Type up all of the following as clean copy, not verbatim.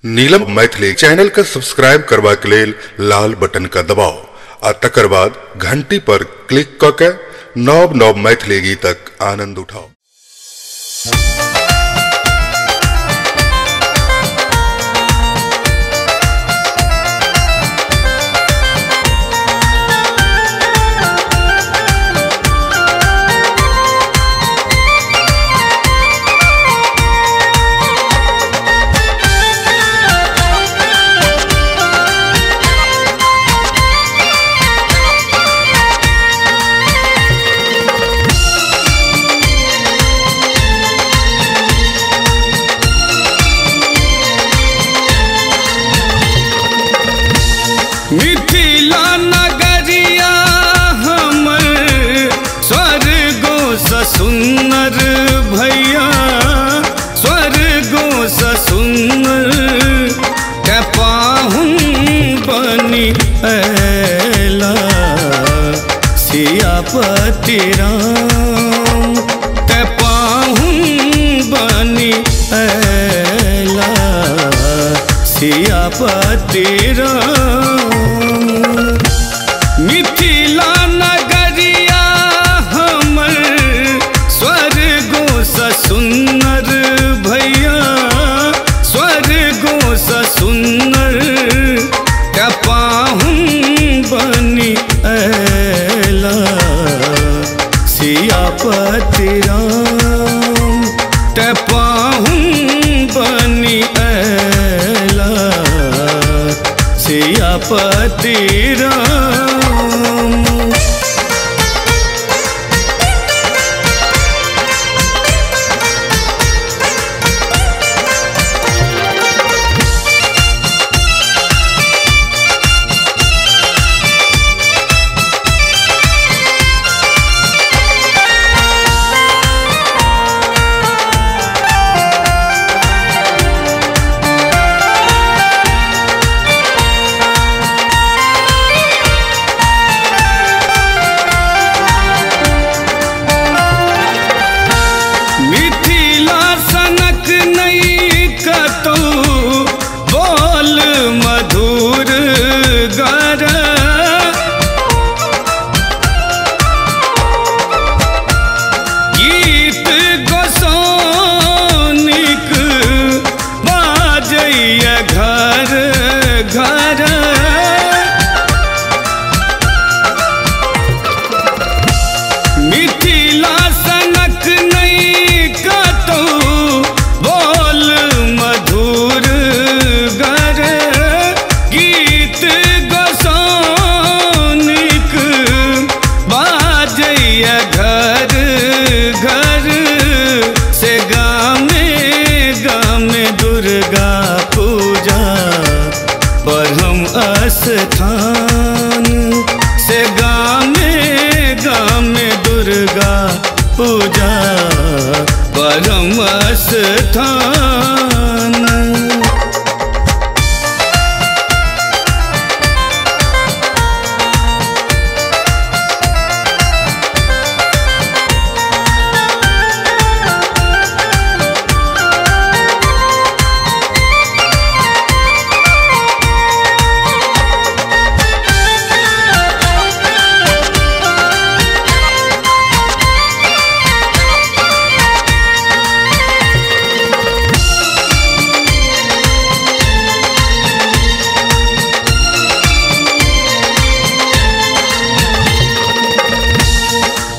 नीलम Maithili channel का subscribe करबा के लेल लाल बटन का दबाओ आ तकर बाद घंटी पर क्लिक क के नव नव मैथिली गीतक आनंद उठाओ। मिथिला नगरिया हमर स्वर्गो स सुंदर भैया, स्वर्गो स सुंदर के पाहुन बनी ऐला सियापति राम, के पाहुन बनी ऐला सियापति राम। मिथिला नगरिया हमर स्वर्गो स सुंदर भैया, स्वर्गो स सुंदर के पाहुन बनी ऐला सियापति राम, के पाहुन बनी ऐला सियापति राम। मिथिला सनक नहीं कतो बोल मधुर गर, गीत गोसाउनिक बाजैया घर घर। मिथिला सनक नहीं कतो बोल मधुर गर, गीत गोसाउनिक बाजैया घर घर। से गामे गामे दुर्गा पूजा परम स्थान, से गामे गामे दुर्गा पूजा परम स्थान।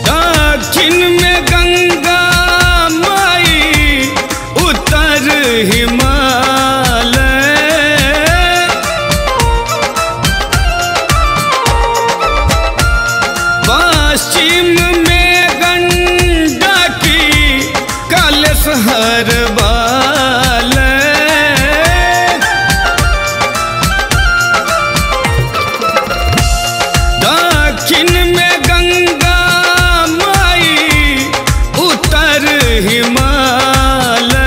दक्षिण में गंगा माई, उत्तर हिमालय, पश्चिम में गंडकी कलश हर बाल। दक्षिण में गंगा माई, उत्तर हिमालय,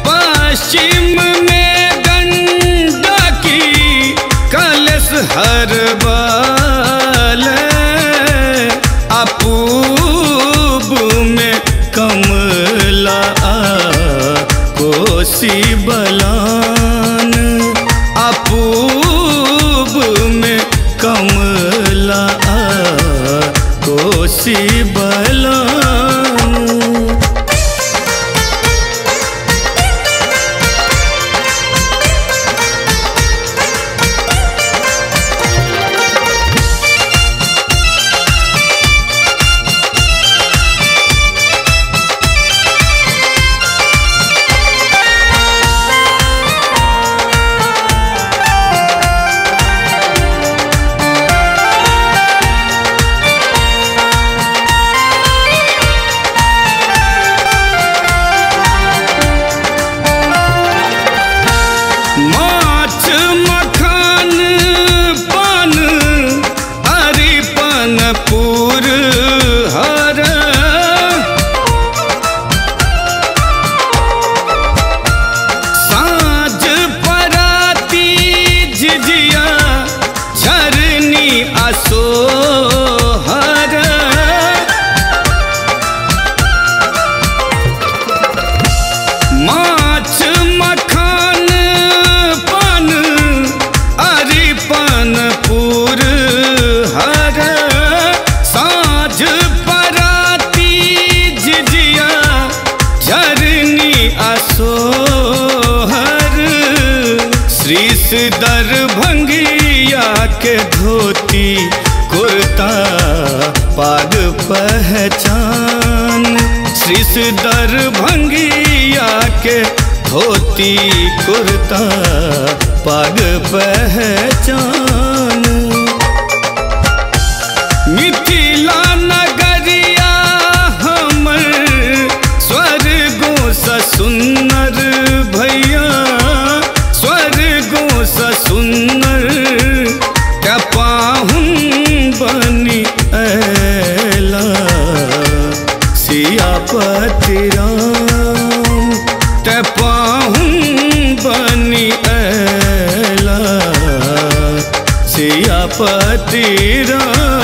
पश्चिम में गंडकी कलश हर बाल। अपूर्व में कमला कोसी बल पलान, अपूब में कमला कोसी बलान। सोहर माछ मखान पान अरिपन पुर हर, साँझ पराती झिझिया झरनी असोहर। श्रीस दरभंगिया के धोती कुर्ता पाग पहचान, श्रीस दरभंगिया के धोती कुर्ता पाग पहचान। मिथिला नगरिया हमर स्वर्गों सा सुंदर भैया, स्वर्गों सा सुंदर क्या पाहुन बनी ऐला सियापति राम, ते पाहुन बनी ऐला सियापति राम।